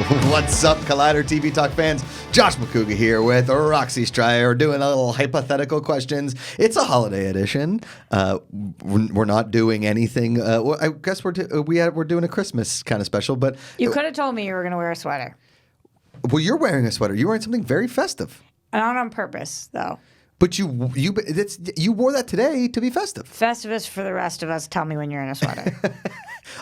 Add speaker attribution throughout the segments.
Speaker 1: What's up, Collider TV Talk fans? Josh McCouga here with Roxy Stryer, doing a little hypothetical questions. It's a holiday edition. We're not doing anything. Well, I guess we're doing a Christmas kind of special, but
Speaker 2: you could have told me you were going to wear a sweater.
Speaker 1: Well, you're wearing a sweater. You're wearing something very festive.
Speaker 2: Not on purpose, though.
Speaker 1: But you wore that today to be festive.
Speaker 2: Festivus for the rest of us. Tell me when you're in a sweater.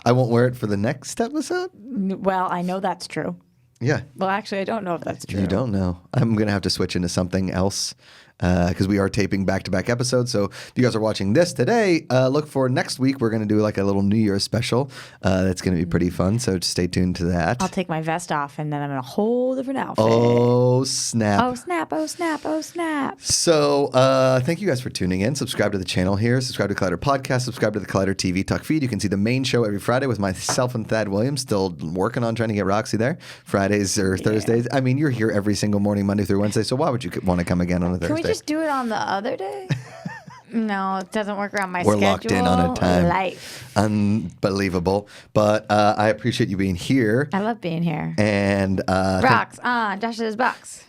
Speaker 1: I won't wear it for the next episode.
Speaker 2: Well, I know that's true.
Speaker 1: Yeah.
Speaker 2: Well, actually, I don't know if that's true.
Speaker 1: You don't know. I'm going to have to switch into something else because we are taping back-to-back episodes. So if you guys are watching this today, look for next week. We're going to do like a little New Year's special. That's going to be pretty fun. So just stay tuned to that.
Speaker 2: I'll take my vest off and then I'm in a whole different outfit.
Speaker 1: Oh, snap.
Speaker 2: Oh, snap. Oh, snap. Oh, snap.
Speaker 1: So thank you guys for tuning in. Subscribe to the channel here. Subscribe to Collider Podcast. Subscribe to the Collider TV Talk feed. You can see the main show every Friday with myself and Thad Williams. Still working on trying to get Roxy there. Fridays or Thursdays. I mean, you're here every single morning, Monday through Wednesday. So why would you want to come again on a Thursday?
Speaker 2: Can we just do it on the other day? No, it doesn't work around my
Speaker 1: We're
Speaker 2: schedule.
Speaker 1: locked in on a time.
Speaker 2: Life.
Speaker 1: Unbelievable. But I appreciate you being here.
Speaker 2: I love being here.
Speaker 1: And
Speaker 2: Rocks on Josh's box.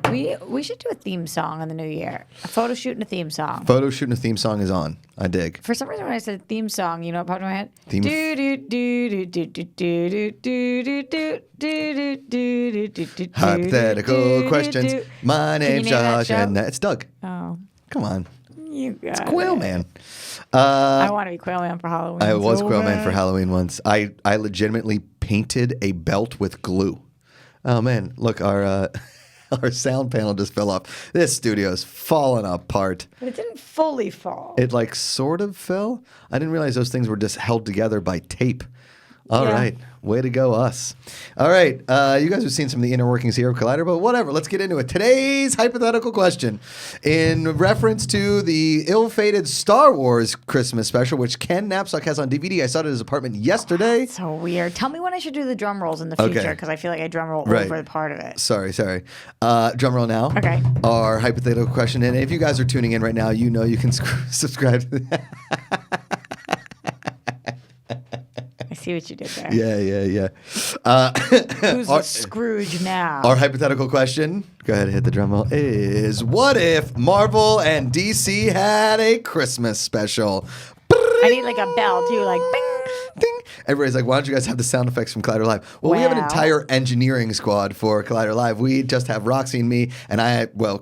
Speaker 2: We should do a theme song in the new year. A photo shoot and a theme song.
Speaker 1: Photo shoot and a theme song is on. I dig.
Speaker 2: For some reason, when I said theme song, you know what popped in my head?
Speaker 1: Theme. Hypothetical questions. My name's Josh, and it's Doug.
Speaker 2: Oh,
Speaker 1: come on.
Speaker 2: You got
Speaker 1: It's Quail Man.
Speaker 2: I want to be Quail Man for Halloween.
Speaker 1: I was
Speaker 2: so
Speaker 1: Quail Man
Speaker 2: bad.
Speaker 1: for Halloween once. I legitimately painted a belt with glue. Oh man, look, our our sound panel just fell off. This studio is falling apart.
Speaker 2: But it didn't fully fall.
Speaker 1: It like sort of fell. I didn't realize those things were just held together by tape. All right. Way to go, us. All right. You guys have seen some of the inner workings here of Collider, but whatever. Let's get into it. Today's hypothetical question in reference to the ill-fated Star Wars Christmas special, which Ken Knapsack has on DVD. I saw it at his apartment yesterday.
Speaker 2: So weird. Tell me when I should do the drum rolls in the future, because I feel like I drum roll over the part of it.
Speaker 1: Sorry. Drum roll now.
Speaker 2: Okay.
Speaker 1: Our hypothetical question. And if you guys are tuning in right now, you know you can subscribe to that.
Speaker 2: I see what you did there.
Speaker 1: Yeah.
Speaker 2: Who's the Scrooge now?
Speaker 1: Our hypothetical question, go ahead and hit the drum roll, is what if Marvel and DC had a Christmas special?
Speaker 2: I need like a bell too, like bing.
Speaker 1: Ding. Everybody's like, why don't you guys have the sound effects from Collider Live? Well, we have an entire engineering squad for Collider Live. We just have Roxy and me, and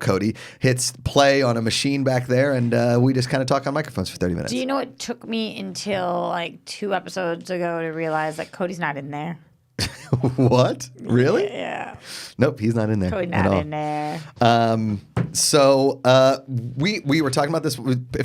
Speaker 1: Cody, hits play on a machine back there, and we just kind of talk on microphones for 30 minutes.
Speaker 2: Do you know it took me until like 2 episodes ago to realize that Cody's not in there?
Speaker 1: What? Really?
Speaker 2: Yeah.
Speaker 1: Nope, he's not in there.
Speaker 2: Cody's not in there.
Speaker 1: So we were talking about this.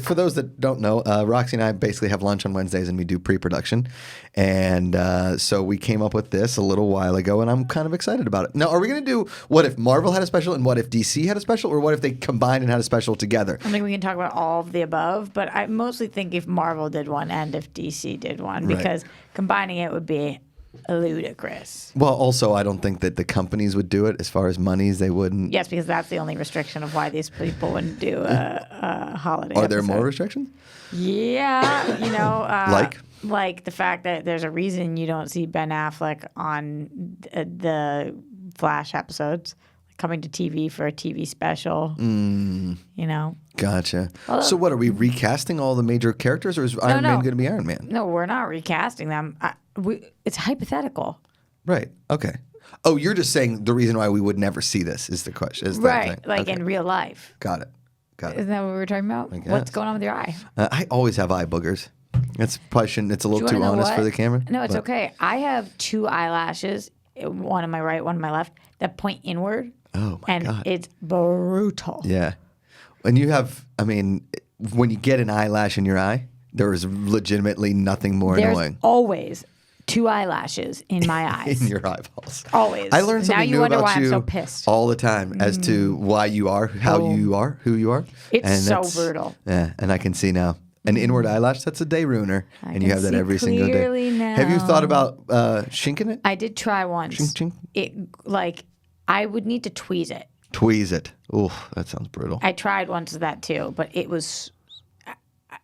Speaker 1: For those that don't know, Roxy and I basically have lunch on Wednesdays and we do pre-production. And so we came up with this a little while ago, and I'm kind of excited about it. Now, are we going to do what if Marvel had a special and what if DC had a special, or what if they combined and had a special together?
Speaker 2: I think we can talk about all of the above, but I mostly think if Marvel did one and if DC did one, because combining it would be ludicrous.
Speaker 1: Well, also, I don't think that the companies would do it. As far as monies, they wouldn't.
Speaker 2: Yes, because that's the only restriction of why these people wouldn't do a holiday
Speaker 1: Are there
Speaker 2: episode.
Speaker 1: more restrictions?
Speaker 2: Yeah, you know,
Speaker 1: like
Speaker 2: the fact that there's a reason you don't see Ben Affleck on the Flash episodes, coming to TV for a TV special. You know.
Speaker 1: Gotcha. So what, are we recasting all the major characters, or is Iron Man going to be Iron Man?
Speaker 2: No, we're not recasting them. It's hypothetical.
Speaker 1: Right. Okay. Oh, you're just saying the reason why we would never see this is the question. Is
Speaker 2: right. Like in real life.
Speaker 1: Got it.
Speaker 2: Isn't that what we were talking about? What's going on with your eye?
Speaker 1: I always have eye boogers. It's probably shouldn't. It's a little too honest for the camera.
Speaker 2: No, it's okay. I have 2 eyelashes, one on my right, one on my left, that point inward.
Speaker 1: Oh my God.
Speaker 2: And it's brutal.
Speaker 1: Yeah. And you have, I mean, when you get an eyelash in your eye, there is legitimately nothing more annoying.
Speaker 2: There's always 2 eyelashes in my eyes.
Speaker 1: In your eyeballs.
Speaker 2: Always.
Speaker 1: I learned something new about you
Speaker 2: I'm so pissed.
Speaker 1: all the time as to why you are, how you are, who you are.
Speaker 2: It's so brutal.
Speaker 1: Yeah, and I can see now. An inward eyelash, that's a day ruiner. And you have that every single day.
Speaker 2: Now.
Speaker 1: Have you thought about shinking it?
Speaker 2: I did try once.
Speaker 1: Shink, shink.
Speaker 2: I would need to tweeze it.
Speaker 1: Tweeze it. Ooh, that sounds brutal.
Speaker 2: I tried once of that too, but it was.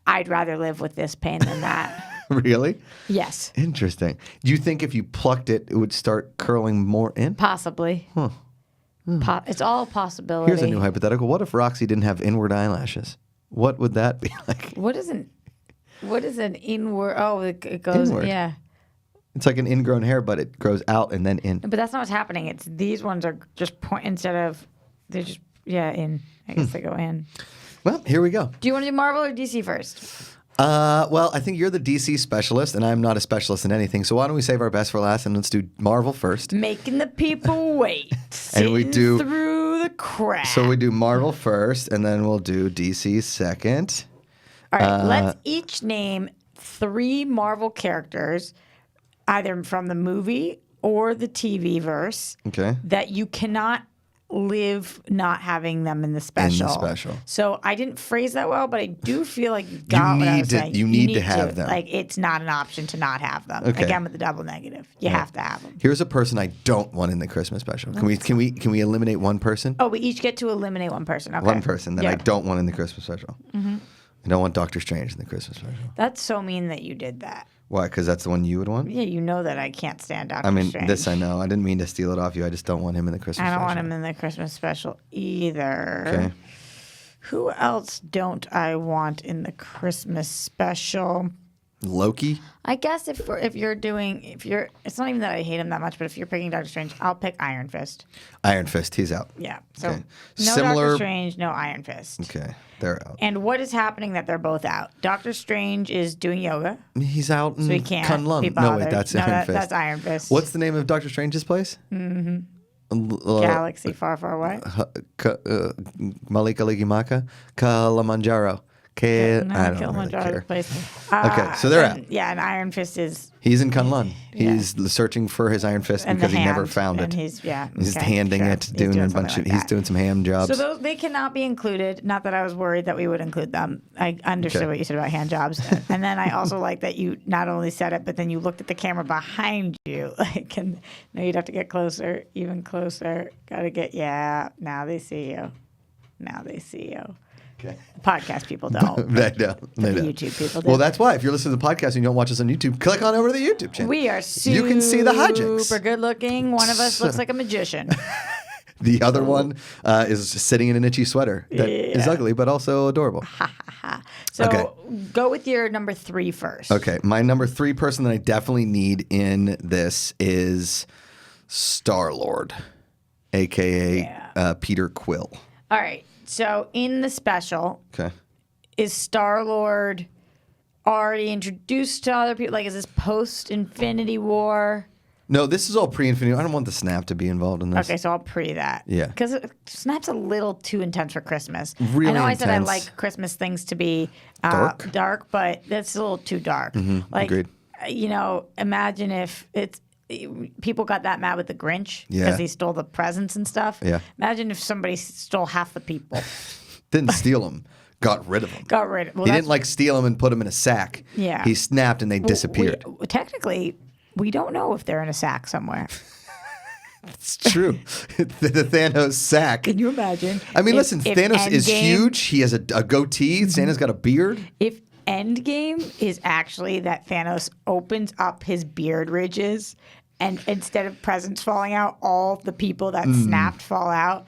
Speaker 2: I'd rather live with this pain than that.
Speaker 1: Really?
Speaker 2: Yes.
Speaker 1: Interesting. Do you think if you plucked it, it would start curling more in?
Speaker 2: Possibly.
Speaker 1: Huh.
Speaker 2: It's all a possibility.
Speaker 1: Here's a new hypothetical. What if Roxy didn't have inward eyelashes? What would that be like?
Speaker 2: What is an inward? Oh, it goes.
Speaker 1: Inward.
Speaker 2: Yeah.
Speaker 1: It's like an ingrown hair, but it grows out and then in.
Speaker 2: But that's not what's happening. It's these ones are just point instead of they're just in. I guess they go in.
Speaker 1: Well, here we go.
Speaker 2: Do you want to do Marvel or DC first?
Speaker 1: Well, I think you're the DC specialist, and I'm not a specialist in anything. So why don't we save our best for last, and let's do Marvel first.
Speaker 2: Making the people wait.
Speaker 1: And we do
Speaker 2: through the crap.
Speaker 1: So we do Marvel first, and then we'll do DC second.
Speaker 2: All right, let's each name 3 Marvel characters, either from the movie or the TV verse,
Speaker 1: Okay.
Speaker 2: that you cannot live not having them in the special. So I didn't phrase that well, but I do feel like you got what I was saying.
Speaker 1: You need to have them.
Speaker 2: Like, it's not an option to not have them.
Speaker 1: Okay.
Speaker 2: Again, with the double negative, you have to have them.
Speaker 1: Here's a person I don't want in the Christmas special. Can we eliminate one person?
Speaker 2: Oh, we each get to eliminate one person. Okay.
Speaker 1: One person that I don't want in the Christmas special. Mm-hmm. I don't want Doctor Strange in the Christmas special.
Speaker 2: That's so mean that you did that.
Speaker 1: Why? Because that's the one you would want?
Speaker 2: Yeah, you know that I can't stand Doctor Strange.
Speaker 1: This I know. I didn't mean to steal it off you. I just don't want him in the Christmas special.
Speaker 2: I don't want him in the Christmas special either.
Speaker 1: Okay.
Speaker 2: Who else don't I want in the Christmas special?
Speaker 1: Loki?
Speaker 2: I guess it's not even that I hate him that much, but if you're picking Doctor Strange, I'll pick Iron Fist.
Speaker 1: Iron Fist, he's out.
Speaker 2: Yeah. So
Speaker 1: Okay.
Speaker 2: no Doctor Strange, no Iron Fist.
Speaker 1: Okay, they're out.
Speaker 2: And what is happening that they're both out? Doctor Strange is doing yoga.
Speaker 1: He's out in
Speaker 2: So he can't
Speaker 1: Kunlun.
Speaker 2: be
Speaker 1: No,
Speaker 2: bothered.
Speaker 1: wait, that's
Speaker 2: No,
Speaker 1: Iron Fist.
Speaker 2: That's Iron Fist.
Speaker 1: What's the name of Doctor Strange's place?
Speaker 2: Galaxy far, far away?
Speaker 1: Malika Ligimaka? Kilimanjaro. I don't really care. Okay, so they're out.
Speaker 2: Yeah, and Iron Fist is...
Speaker 1: He's in Kunlun. He's searching for his Iron Fist because he never found it.
Speaker 2: And he's
Speaker 1: handing it, doing a bunch of... He's doing some ham jobs.
Speaker 2: So they cannot be included. Not that I was worried that we would include them. I understood what you said about hand jobs. And then I also like that you not only said it, but then you looked at the camera behind you. No, you'd have to get closer, even closer. Got to get... Yeah, now they see you. Okay. Podcast people don't.
Speaker 1: They don't.
Speaker 2: The YouTube people do.
Speaker 1: Well, that's why. If you're listening to the podcast and you don't watch us on YouTube, click on over to the YouTube channel.
Speaker 2: We are
Speaker 1: You can see the hijinks.
Speaker 2: Super good looking. One of us looks like a magician.
Speaker 1: The other one is sitting in an itchy sweater that is ugly but also adorable.
Speaker 2: So go with your number 3 first.
Speaker 1: Okay. My number 3 person that I definitely need in this is Star-Lord, a.k.a. Peter Quill.
Speaker 2: All right. So in the special, is Star-Lord already introduced to other people? Like, is this post-Infinity War?
Speaker 1: No, this is all pre-Infinity. I don't want the Snap to be involved in this.
Speaker 2: Okay, so I'll pre that.
Speaker 1: Yeah.
Speaker 2: Because Snap's a little too intense for Christmas.
Speaker 1: Really
Speaker 2: I know
Speaker 1: intense.
Speaker 2: I said I like Christmas things to be dark, but that's a little too dark.
Speaker 1: Agreed.
Speaker 2: Imagine if people got that mad with the Grinch because
Speaker 1: Yeah.
Speaker 2: he stole the presents and stuff.
Speaker 1: Yeah.
Speaker 2: Imagine if somebody stole half the people.
Speaker 1: Didn't steal them. Got rid of them.
Speaker 2: Well,
Speaker 1: he didn't steal them and put them in a sack.
Speaker 2: Yeah.
Speaker 1: He snapped and they disappeared.
Speaker 2: Technically, we don't know if they're in a sack somewhere.
Speaker 1: It's true. the Thanos sack.
Speaker 2: Can you imagine?
Speaker 1: I mean, listen,
Speaker 2: if
Speaker 1: Thanos is
Speaker 2: Endgame-
Speaker 1: huge. He has a goatee. Santa's got a beard.
Speaker 2: If Endgame is actually that Thanos opens up his beard ridges and instead of presents falling out, all the people that snapped fall out,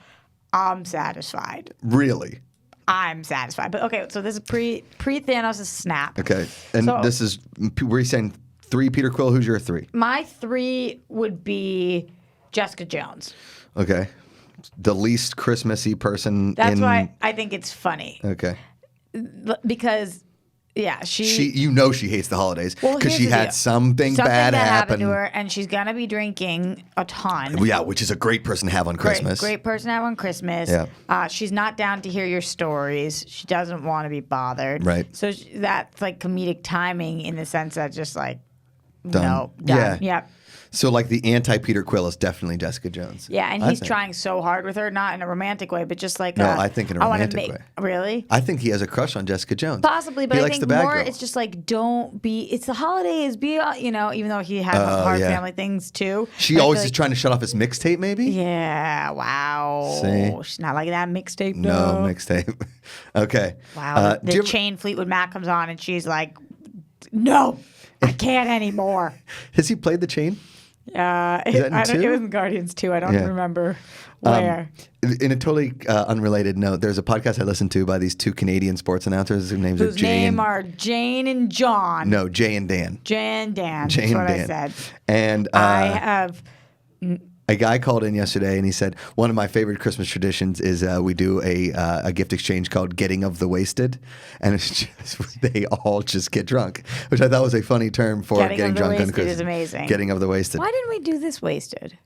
Speaker 2: I'm satisfied.
Speaker 1: Really?
Speaker 2: I'm satisfied. But okay, so this is pre-Thanos' snap.
Speaker 1: Okay. And this is, were you saying 3 Peter Quill? Who's your 3?
Speaker 2: My 3 would be Jessica Jones.
Speaker 1: Okay. The least Christmassy person
Speaker 2: That's why I think it's funny.
Speaker 1: Okay.
Speaker 2: Because... Yeah, she
Speaker 1: she hates the holidays because she had something bad
Speaker 2: that
Speaker 1: happen
Speaker 2: happened to her, and she's gonna be drinking a ton.
Speaker 1: Yeah, which is a great person to have on Christmas.
Speaker 2: Great person to have on Christmas.
Speaker 1: Yeah.
Speaker 2: She's not down to hear your stories. She doesn't want to be bothered.
Speaker 1: Right.
Speaker 2: So that's like comedic timing in the sense that just like
Speaker 1: done.
Speaker 2: No, done.
Speaker 1: Yeah.
Speaker 2: Yep.
Speaker 1: So the anti-Peter Quill is definitely Jessica Jones.
Speaker 2: Yeah, and he's trying so hard with her, not in a romantic way, but just like
Speaker 1: I think in a romantic way.
Speaker 2: Really?
Speaker 1: I think he has a crush on Jessica Jones.
Speaker 2: Possibly, but
Speaker 1: he
Speaker 2: I
Speaker 1: likes
Speaker 2: think
Speaker 1: the bad
Speaker 2: more
Speaker 1: girl.
Speaker 2: it's just don't be. It's the holidays. Even though he has hard family things too.
Speaker 1: She always is trying to shut off his mixtape, maybe.
Speaker 2: Yeah. Wow.
Speaker 1: See?
Speaker 2: She's not like that mixtape.
Speaker 1: No mixtape. Okay.
Speaker 2: Wow. The chain Fleetwood Mac comes on, and she's like No, I can't anymore.
Speaker 1: Has he played the chain?
Speaker 2: It was in Guardians 2. I don't remember where.
Speaker 1: In a totally unrelated note, there's a podcast I listen to by these two Canadian sports announcers. Their names are Jane.
Speaker 2: Are Jane and John.
Speaker 1: No, Jay and Dan.
Speaker 2: Jay and Dan.
Speaker 1: Jay
Speaker 2: That's
Speaker 1: and
Speaker 2: what
Speaker 1: Dan.
Speaker 2: I said.
Speaker 1: And
Speaker 2: I have.
Speaker 1: a guy called in yesterday and he said one of my favorite Christmas traditions is we do a gift exchange called Getting of the Wasted, and it's just they all just get drunk, which I thought was a funny term for getting drunk on Christmas.
Speaker 2: Is amazing.
Speaker 1: Getting of the Wasted.
Speaker 2: Why didn't we do this wasted?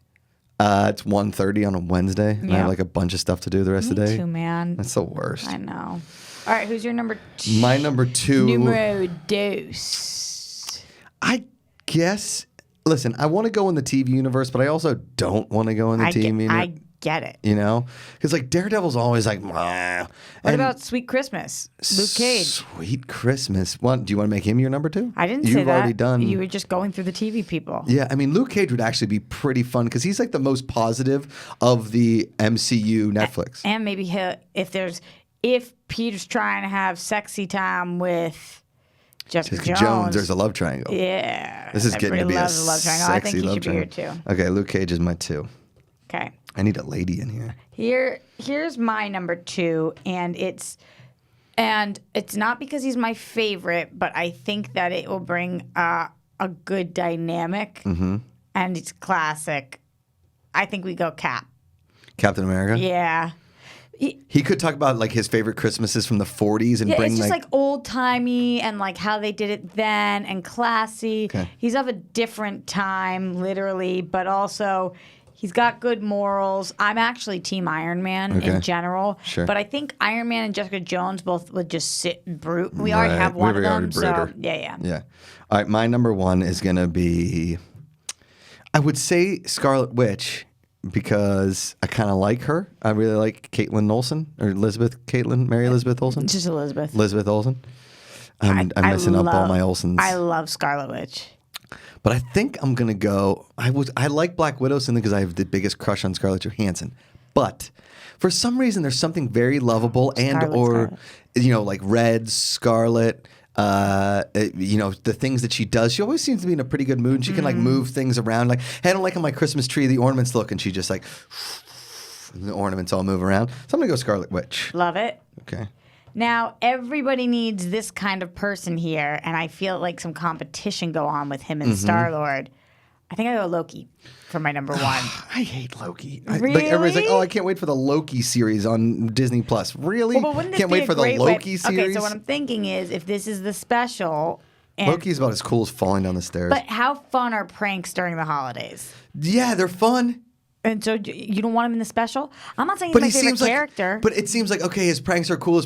Speaker 1: It's 1:30 on a Wednesday, and I have like a bunch of stuff to do the rest of the day.
Speaker 2: Me too, man.
Speaker 1: That's the worst.
Speaker 2: I know. All right, who's your number 2?
Speaker 1: My number 2.
Speaker 2: Numero dos.
Speaker 1: I guess. Listen, I want to go in the TV universe, but I also don't want to go in the TV universe.
Speaker 2: I get it.
Speaker 1: You know? Because, like, Daredevil's always like, Mwah.
Speaker 2: What about Sweet Christmas? Luke Cage.
Speaker 1: Sweet Christmas. What, do you want to make him your number 2?
Speaker 2: I didn't say that.
Speaker 1: You've already done.
Speaker 2: You were just going through the TV people.
Speaker 1: Yeah, I mean, Luke Cage would actually be pretty fun because he's like the most positive of the MCU Netflix.
Speaker 2: And maybe if Peter's trying to have sexy time with Jessica Jones,
Speaker 1: there's a love triangle.
Speaker 2: Yeah.
Speaker 1: This is getting to be a
Speaker 2: love triangle. I think he should be here too.
Speaker 1: Okay, Luke Cage is my 2.
Speaker 2: Okay.
Speaker 1: I need a lady in here.
Speaker 2: Here's my number 2, and it's not because he's my favorite, but I think that it will bring a good dynamic, and it's classic. I think we go Cap.
Speaker 1: Captain America?
Speaker 2: Yeah.
Speaker 1: He could talk about like his favorite Christmases from the 40s and bring
Speaker 2: it's just like old timey and like how they did it then and classy.
Speaker 1: Okay.
Speaker 2: He's of a different time, literally, but also he's got good morals. I'm actually Team Iron Man in general, but I think Iron Man and Jessica Jones both would just sit and brute. We already have one of them, so yeah.
Speaker 1: All right, my number 1 is gonna be, I would say Scarlet Witch. Because I kind of like her. I really like Caitlin Olsen or Mary Elizabeth Olsen.
Speaker 2: Just Elizabeth.
Speaker 1: Elizabeth Olsen. I'm messing up all my Olsens.
Speaker 2: I love Scarlet Witch.
Speaker 1: But I think I'm gonna go. I like Black Widow simply because I have the biggest crush on Scarlett Johansson. But for some reason, there's something very lovable Scarlet. Like Red Scarlet. The things that she does, she always seems to be in a pretty good mood. And she can like move things around. Like, hey, I don't like how my Christmas tree, the ornaments look, and she just like the ornaments all move around. So I'm gonna go Scarlet Witch.
Speaker 2: Love it.
Speaker 1: Okay.
Speaker 2: Now everybody needs this kind of person here, and I feel like some competition go on with him and Star-Lord. I think I go Loki for my number 1.
Speaker 1: I hate Loki.
Speaker 2: Really?
Speaker 1: Everybody's like, oh, I can't wait for the Loki series on Disney Plus. Really?
Speaker 2: Well, but wouldn't this
Speaker 1: can't
Speaker 2: be
Speaker 1: wait
Speaker 2: a
Speaker 1: for the
Speaker 2: great
Speaker 1: Loki
Speaker 2: way?
Speaker 1: series.
Speaker 2: Okay, so what I'm thinking is if this is the special. And,
Speaker 1: Loki's about as cool as falling down the stairs.
Speaker 2: But how fun are pranks during the holidays?
Speaker 1: Yeah, they're fun.
Speaker 2: And so you don't want him in the special? I'm not saying he's my favorite character.
Speaker 1: But it seems like, okay, his pranks are cool,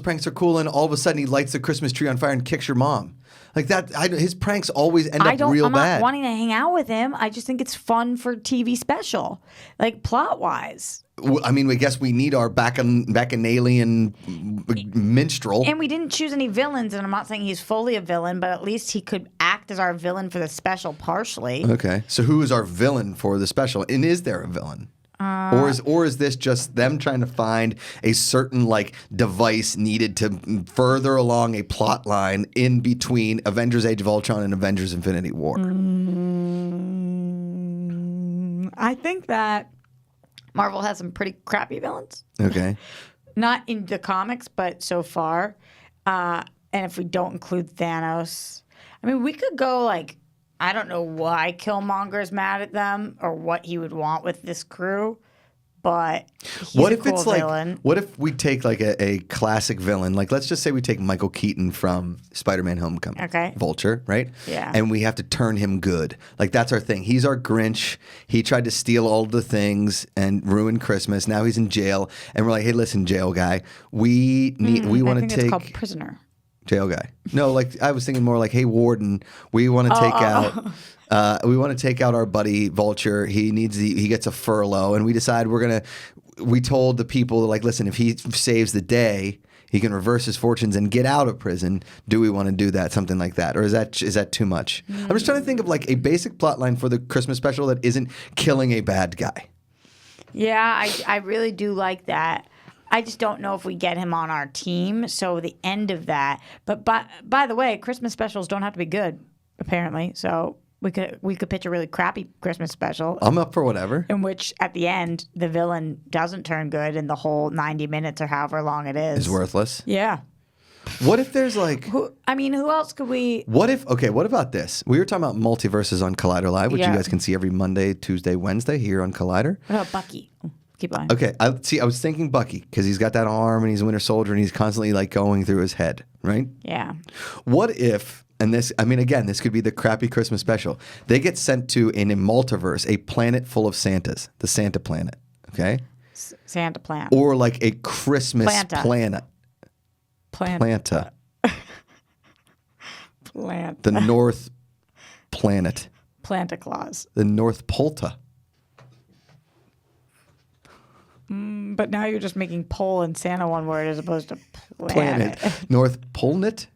Speaker 1: and all of a sudden he lights the Christmas tree on fire and kicks your mom. Like that, his pranks always end up real bad.
Speaker 2: I'm not wanting to hang out with him. I just think it's fun for TV special, like plot-wise.
Speaker 1: I mean, I guess we need our bacchanalian minstrel.
Speaker 2: And we didn't choose any villains, and I'm not saying he's fully a villain, but at least he could act as our villain for the special partially.
Speaker 1: Okay, so who is our villain for the special? And is there a villain? Or is this just them trying to find a certain like device needed to further along a plot line in between Avengers: Age of Ultron and Avengers: Infinity War?
Speaker 2: I think that Marvel has some pretty crappy villains.
Speaker 1: Okay.
Speaker 2: Not in the comics, but so far. And if we don't include Thanos, I mean, we could go like, I don't know why Killmonger's mad at them or what he would want with this crew, but he's a cool villain.
Speaker 1: What if we take like a classic villain? Like, let's just say we take Michael Keaton from Spider-Man: Homecoming.
Speaker 2: Okay.
Speaker 1: Vulture, right?
Speaker 2: Yeah.
Speaker 1: And we have to turn him good. Like, that's our thing. He's our Grinch. He tried to steal all the things and ruin Christmas. Now he's in jail. And we're like, hey, listen, jail guy, we want to take...
Speaker 2: It's called Prisoner.
Speaker 1: Jail guy. No, like I was thinking more like, hey, Warden, we want to take out. We want to take out our buddy Vulture. He gets a furlough, and we decide we told the people like, listen, if he saves the day, he can reverse his fortunes and get out of prison. Do we want to do that? Something like that, or is that too much? I'm just trying to think of like a basic plot line for the Christmas special that isn't killing a bad guy.
Speaker 2: Yeah, I really do like that. I just don't know if we get him on our team. So the end of that. But by the way, Christmas specials don't have to be good, apparently. So we could pitch a really crappy Christmas special.
Speaker 1: I'm up for whatever.
Speaker 2: In which, at the end, the villain doesn't turn good, and the whole 90 minutes or however long it is
Speaker 1: Is worthless.
Speaker 2: Yeah.
Speaker 1: What if there's like...
Speaker 2: Who else could we...
Speaker 1: What about this? We were talking about multiverses on Collider Live, which you guys can see every Monday, Tuesday, Wednesday here on Collider.
Speaker 2: What about Bucky? Keep going.
Speaker 1: Okay, I was thinking Bucky, because he's got that arm and he's a Winter Soldier and he's constantly like going through his head, right?
Speaker 2: Yeah.
Speaker 1: What if, and this, I mean, again, this could be the crappy Christmas special. They get sent to, in a multiverse, a planet full of Santas, the Santa planet, okay?
Speaker 2: Santa planet.
Speaker 1: Or like a Christmas planet. Planta.
Speaker 2: Plant.
Speaker 1: The North Planet.
Speaker 2: Planta Claus.
Speaker 1: The North Polta.
Speaker 2: But now you're just making pole and Santa one word as opposed to
Speaker 1: Planet. North Polnet?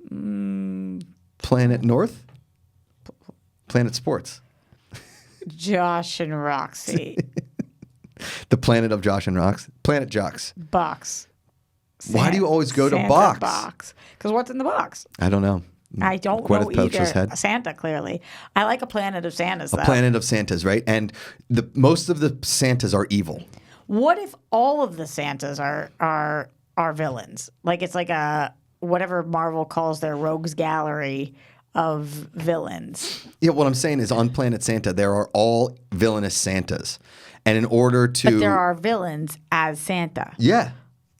Speaker 1: Planet North? Planet Sports.
Speaker 2: Josh and Roxy.
Speaker 1: The planet of Josh and Rox. Planet Jocks.
Speaker 2: Box.
Speaker 1: Why do you always go
Speaker 2: Santa
Speaker 1: to box?
Speaker 2: Box. Because what's in the box?
Speaker 1: I don't know.
Speaker 2: I don't
Speaker 1: Gwyneth
Speaker 2: know
Speaker 1: Paltrow's
Speaker 2: either.
Speaker 1: head.
Speaker 2: Santa, clearly. I like a planet of Santas, though.
Speaker 1: A planet of Santas, right? And most of the Santas are evil.
Speaker 2: What if all of the Santas are villains? Like it's like a whatever Marvel calls their rogues gallery of villains.
Speaker 1: Yeah, what I'm saying is on Planet Santa, there are all villainous Santas. And in order to...
Speaker 2: But there are villains as Santa.
Speaker 1: Yeah.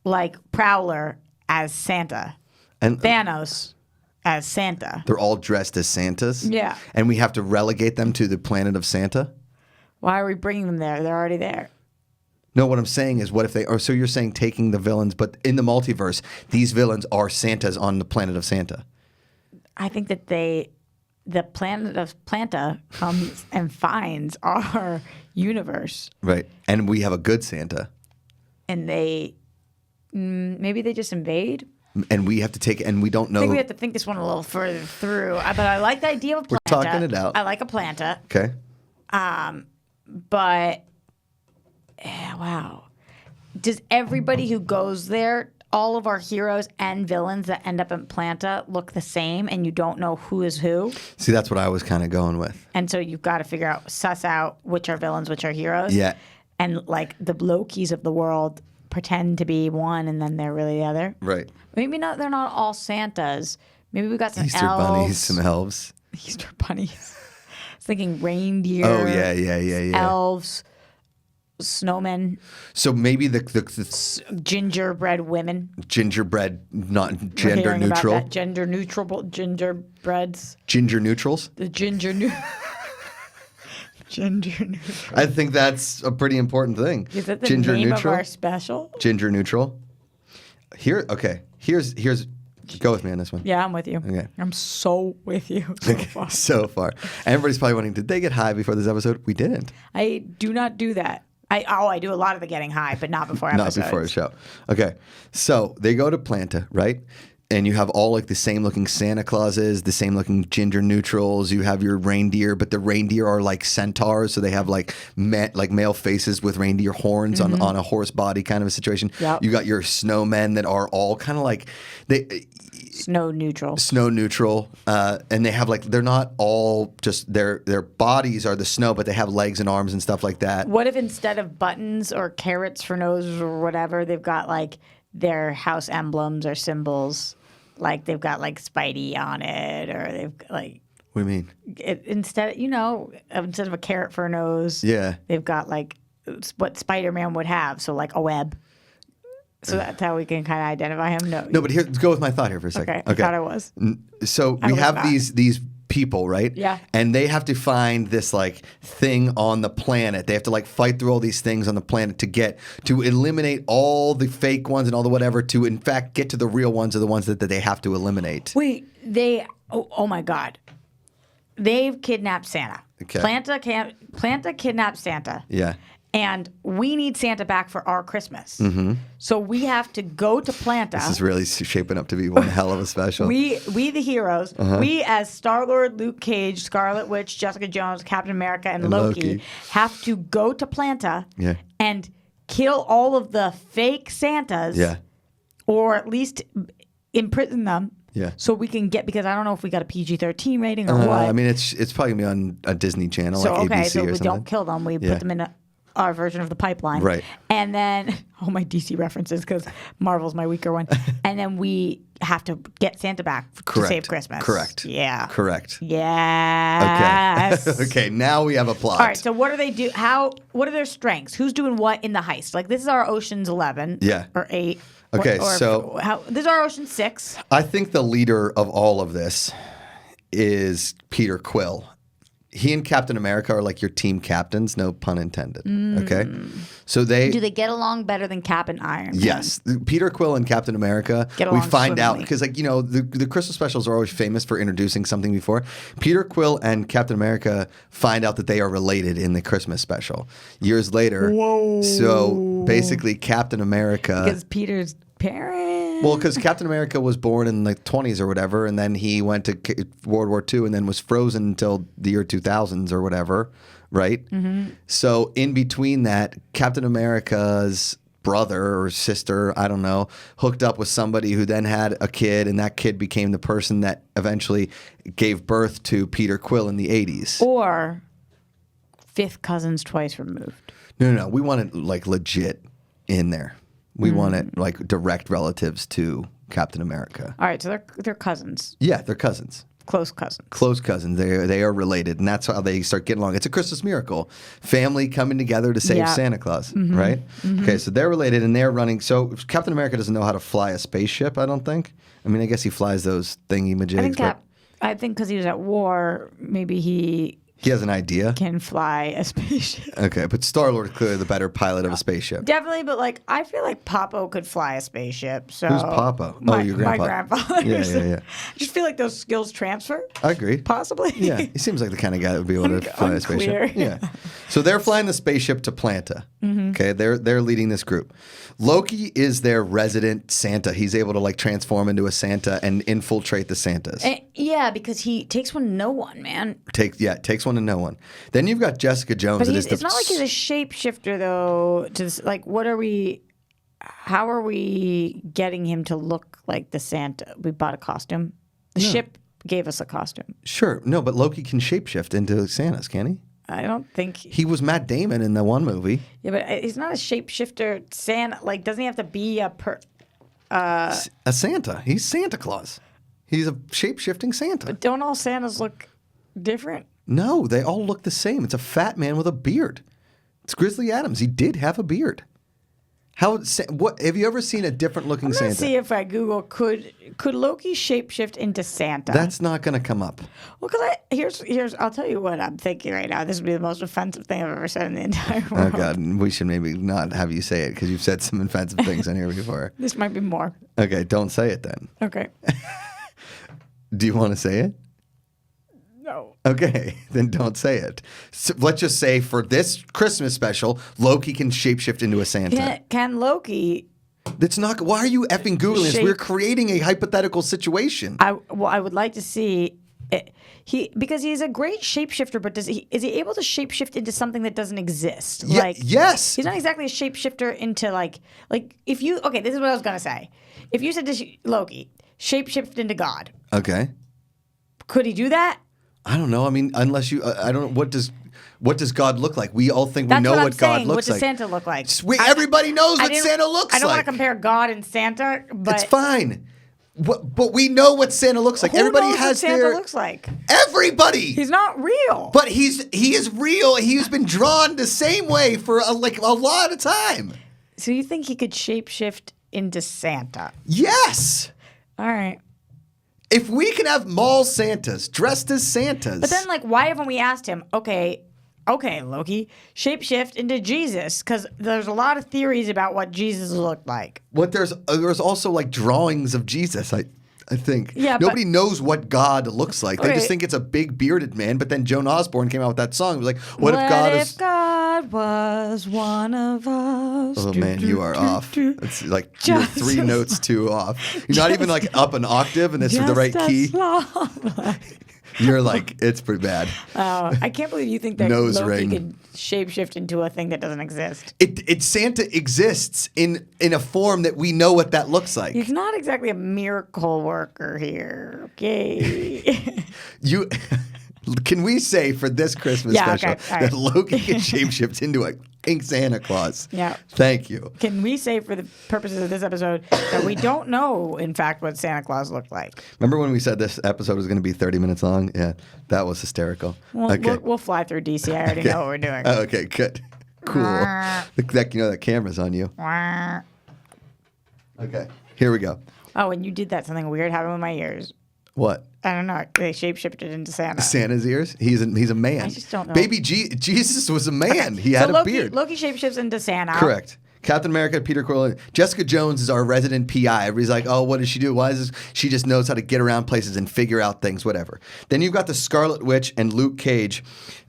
Speaker 2: Like Prowler as Santa.
Speaker 1: And
Speaker 2: Thanos as Santa.
Speaker 1: They're all dressed as Santas?
Speaker 2: Yeah.
Speaker 1: And we have to relegate them to the planet of Santa?
Speaker 2: Why are we bringing them there? They're already there.
Speaker 1: No, what I'm saying is what if they... Or so you're saying taking the villains, but in the multiverse, these villains are Santas on the planet of Santa.
Speaker 2: I think that the planet of Planta comes and finds our universe.
Speaker 1: Right. And we have a good Santa.
Speaker 2: And maybe they just invade.
Speaker 1: And we have to take... And we don't know...
Speaker 2: I think we have to think this one a little further through. But I like the idea of Planta.
Speaker 1: We're talking it out.
Speaker 2: I like a Planta.
Speaker 1: Okay.
Speaker 2: But... Yeah, wow. Does everybody who goes there, all of our heroes and villains that end up in Planta look the same and you don't know who is who?
Speaker 1: See, that's what I was kind of going with.
Speaker 2: And so you've got to figure out, suss out which are villains, which are heroes.
Speaker 1: Yeah.
Speaker 2: And like the Lokis of the world pretend to be one and then they're really the other.
Speaker 1: Right.
Speaker 2: Maybe they're not all Santas. Maybe we got some
Speaker 1: Easter
Speaker 2: elves.
Speaker 1: bunnies, some elves.
Speaker 2: Easter bunnies. I was thinking reindeer.
Speaker 1: Oh, yeah.
Speaker 2: Elves. Snowmen.
Speaker 1: So maybe the
Speaker 2: Gingerbread women.
Speaker 1: gingerbread, not
Speaker 2: We're
Speaker 1: gender
Speaker 2: hearing about
Speaker 1: neutral.
Speaker 2: that. Gender neutral gingerbreads.
Speaker 1: Ginger neutrals.
Speaker 2: The ginger neutral.
Speaker 1: I think that's a pretty important thing.
Speaker 2: Is that the
Speaker 1: Ginger
Speaker 2: name
Speaker 1: neutral.
Speaker 2: of our special?
Speaker 1: Ginger neutral. Here, okay. Here's. Go with me on this one.
Speaker 2: Yeah, I'm with you.
Speaker 1: Okay.
Speaker 2: I'm so with you so far.
Speaker 1: So far, everybody's probably wondering, did they get high before this episode? We didn't.
Speaker 2: I do not do that. I do a lot of the getting high, but not before episodes.
Speaker 1: Not before a show. Okay, so they go to Planta, right? And you have all like the same looking Santa Clauses, the same looking ginger neutrals. You have your reindeer, but the reindeer are like centaurs, so they have like male faces with reindeer horns on a horse body kind of a situation.
Speaker 2: Yep.
Speaker 1: You got your snowmen that are all kind of like
Speaker 2: Snow neutral.
Speaker 1: And they have like, they're not all just their bodies are the snow, but they have legs and arms and stuff like that.
Speaker 2: What if instead of buttons or carrots for noses or whatever, they've got like their house emblems or symbols? Like they've got like Spidey on it, or they've like.
Speaker 1: What do you mean?
Speaker 2: Instead of a carrot for a nose,
Speaker 1: Yeah,
Speaker 2: they've got like what Spider-Man would have, so like a web. So that's how we can kind of identify him.
Speaker 1: No, but here, let's go with my thought here for a second.
Speaker 2: Okay, I thought I was.
Speaker 1: So we have
Speaker 2: not.
Speaker 1: these people, right?
Speaker 2: Yeah.
Speaker 1: And they have to find this like thing on the planet. They have to like fight through all these things on the planet to eliminate all the fake ones and all the whatever to in fact get to the real ones or the ones that they have to eliminate.
Speaker 2: Wait, oh my God. They've kidnapped Santa.
Speaker 1: Okay.
Speaker 2: Planta kidnapped Santa.
Speaker 1: Yeah.
Speaker 2: And we need Santa back for our Christmas. Mm-hmm. So we have to go to Planta.
Speaker 1: This is really shaping up to be one hell of a special.
Speaker 2: We the heroes, we as Star-Lord, Luke Cage, Scarlet Witch, Jessica Jones, Captain America, and Loki have to go to Planta and kill all of the fake Santas.
Speaker 1: Yeah.
Speaker 2: Or at least imprison them.
Speaker 1: Yeah.
Speaker 2: So we can get, because I don't know if we got a PG-13 rating or what.
Speaker 1: I mean, it's probably gonna be on a Disney Channel,
Speaker 2: So
Speaker 1: like
Speaker 2: okay,
Speaker 1: ABC
Speaker 2: so
Speaker 1: or
Speaker 2: we
Speaker 1: something.
Speaker 2: don't kill them. We put them in our version of the pipeline.
Speaker 1: Right.
Speaker 2: And then all my DC references, because Marvel's my weaker one. And then we have to get Santa back to save Christmas.
Speaker 1: Correct.
Speaker 2: Yeah.
Speaker 1: Correct.
Speaker 2: Yes.
Speaker 1: Okay. Okay. Now we have a plot.
Speaker 2: All right. So what do they do? What are their strengths? Who's doing what in the heist? Like this is our Ocean's 11.
Speaker 1: Yeah.
Speaker 2: Or 8.
Speaker 1: Okay.
Speaker 2: This is our Ocean's 6.
Speaker 1: I think the leader of all of this is Peter Quill. He and Captain America are like your team captains, no pun intended. Okay, so
Speaker 2: Do they get along better than Cap and Iron Man?
Speaker 1: Yes, Peter Quill and Captain America.
Speaker 2: Get
Speaker 1: we
Speaker 2: along
Speaker 1: find out
Speaker 2: swimmingly.
Speaker 1: because, like, the Christmas specials are always famous for introducing something before. Peter Quill and Captain America find out that they are related in the Christmas special years later.
Speaker 2: Whoa!
Speaker 1: So basically, Captain America.
Speaker 2: Because Peter's parents.
Speaker 1: Well, because Captain America was born in the 20s or whatever, and then he went to World War II and then was frozen until the year 2000s or whatever, right? Mm-hmm. So in between that, Captain America's brother or sister, I don't know, hooked up with somebody who then had a kid, and that kid became the person that eventually gave birth to Peter Quill in the 80s.
Speaker 2: Or fifth cousins twice removed.
Speaker 1: No. We want it like legit in there. We want it like direct relatives to Captain America.
Speaker 2: All right, so they're cousins,
Speaker 1: Yeah, they're cousins.
Speaker 2: close cousins.
Speaker 1: Close cousins. They are related, and that's how they start getting along. It's a Christmas miracle. Family coming together to save Santa Claus, right? Mm-hmm. Okay, so they're related, and they're running. So Captain America doesn't know how to fly a spaceship, I don't think. I mean, I guess he flies those thingy-majigs.
Speaker 2: I think because he was at war, maybe he
Speaker 1: has an idea.
Speaker 2: can fly a spaceship.
Speaker 1: Okay, but Star-Lord is clearly the better pilot of a spaceship.
Speaker 2: Definitely, but like I feel like Papo could fly a spaceship. So
Speaker 1: Who's Papa?
Speaker 2: My
Speaker 1: Your grandpa.
Speaker 2: grandfather.
Speaker 1: Yeah.
Speaker 2: I just feel like those skills transfer.
Speaker 1: I agree.
Speaker 2: Possibly.
Speaker 1: Yeah, he seems like the kind of guy that would be able to fly a spaceship.
Speaker 2: Unclear.
Speaker 1: Yeah. So they're flying the spaceship to Planta.
Speaker 2: Mm-hmm.
Speaker 1: Okay, they're leading this group. Loki is their resident Santa. He's able to like transform into a Santa and infiltrate the Santas.
Speaker 2: Yeah, because he takes one to no one, man.
Speaker 1: Takes one to no one. Then you've got Jessica Jones.
Speaker 2: But it's not like he's a shapeshifter, though. Like, how are we getting him to look like the Santa? We bought a costume. The ship gave us a costume.
Speaker 1: Sure. No, but Loki can shapeshift into Santas, can he?
Speaker 2: I don't think
Speaker 1: He was Matt Damon in the one movie.
Speaker 2: Yeah, but he's not a shapeshifter. Santa, like, doesn't he have to be a
Speaker 1: A Santa. He's Santa Claus. He's a shapeshifting Santa.
Speaker 2: But don't all Santas look different?
Speaker 1: No, they all look the same. It's a fat man with a beard. It's Grizzly Adams. He did have a beard. What have you ever seen a different looking
Speaker 2: I'm gonna
Speaker 1: Santa?
Speaker 2: see if I Google could Loki shapeshift into Santa.
Speaker 1: That's not going to come up.
Speaker 2: Well, because here's I'll tell you what I'm thinking right now. This would be the most offensive thing I've ever said in the entire
Speaker 1: Oh
Speaker 2: world.
Speaker 1: God, we should maybe not have you say it because you've said some offensive things on here before.
Speaker 2: This might be more.
Speaker 1: Okay, don't say it then.
Speaker 2: Okay.
Speaker 1: Do you want to say it?
Speaker 2: No.
Speaker 1: Okay, then don't say it. So let's just say for this Christmas special, Loki can shapeshift into a Santa.
Speaker 2: Can Loki?
Speaker 1: That's not. Why are you effing Googling this?
Speaker 2: Shape-
Speaker 1: We're creating a hypothetical situation.
Speaker 2: I would like to see it, because he's a great shapeshifter, but is he able to shapeshift into something that doesn't exist?
Speaker 1: Yes.
Speaker 2: He's not exactly a shapeshifter into like if you this is what I was gonna say. If you said to Loki, shapeshift into God,
Speaker 1: Okay.
Speaker 2: could he do that?
Speaker 1: I don't know. I mean, unless you, I don't know. What does God look like? We all think
Speaker 2: That's
Speaker 1: we know
Speaker 2: what I'm
Speaker 1: what God
Speaker 2: saying.
Speaker 1: looks
Speaker 2: What does
Speaker 1: like.
Speaker 2: Santa look like?
Speaker 1: Everybody knows what
Speaker 2: didn't-
Speaker 1: Santa looks like.
Speaker 2: I don't want to compare God and Santa, but
Speaker 1: It's fine. But we know what Santa looks like.
Speaker 2: who
Speaker 1: Everybody
Speaker 2: knows
Speaker 1: has
Speaker 2: what Santa
Speaker 1: their.
Speaker 2: looks like?
Speaker 1: Everybody.
Speaker 2: He's not real.
Speaker 1: But he is real. He's been drawn the same way for a lot of time.
Speaker 2: So you think he could shapeshift into Santa?
Speaker 1: Yes.
Speaker 2: All right.
Speaker 1: If we can have mall Santas dressed as Santas.
Speaker 2: But then, like, why haven't we asked him, okay, Loki, shapeshift into Jesus? Because there's a lot of theories about what Jesus looked like.
Speaker 1: there's also like drawings of Jesus. I think.
Speaker 2: Yeah,
Speaker 1: Nobody knows what God looks like. They
Speaker 2: Okay.
Speaker 1: just think it's a big bearded man. But then Joan Osborne came out with that song. It was like, what if God
Speaker 2: was one of us?
Speaker 1: Oh man, you are off. It's like you're 3 notes too off. You're not even like up an octave, and it's the right key. You're like, it's pretty bad.
Speaker 2: I can't believe you think that
Speaker 1: Nose
Speaker 2: Loki
Speaker 1: ring.
Speaker 2: could shapeshift into a thing that doesn't exist.
Speaker 1: It Santa exists in a form that we know what that looks like.
Speaker 2: He's not exactly a miracle worker here. Okay.
Speaker 1: You can we say for this Christmas special
Speaker 2: okay, all
Speaker 1: that
Speaker 2: right.
Speaker 1: Loki can shapeshift into a pink Santa Claus?
Speaker 2: Yeah.
Speaker 1: Thank you.
Speaker 2: Can we say, for the purposes of this episode, that we don't know, in fact, what Santa Claus looked like?
Speaker 1: Remember when we said this episode was going to be 30 minutes long? Yeah, that was hysterical.
Speaker 2: Well,
Speaker 1: Okay.
Speaker 2: we'll fly through DC. I already know what we're doing.
Speaker 1: Oh, okay, good. Cool. That, you know that camera's on you. Okay, here we go.
Speaker 2: Oh, and you did that. Something weird happened with my ears.
Speaker 1: What?
Speaker 2: I don't know. They shapeshifted into Santa.
Speaker 1: Santa's ears? He's a man.
Speaker 2: I just don't know.
Speaker 1: Baby Jesus was a man. He had
Speaker 2: Loki,
Speaker 1: a beard.
Speaker 2: Loki shapeshifts into Santa.
Speaker 1: Correct. Captain America, Peter Quill. Jessica Jones is our resident PI. Everybody's like, oh, what does she do? Why is this? She just knows how to get around places and figure out things, whatever. Then you've got the Scarlet Witch and Luke Cage.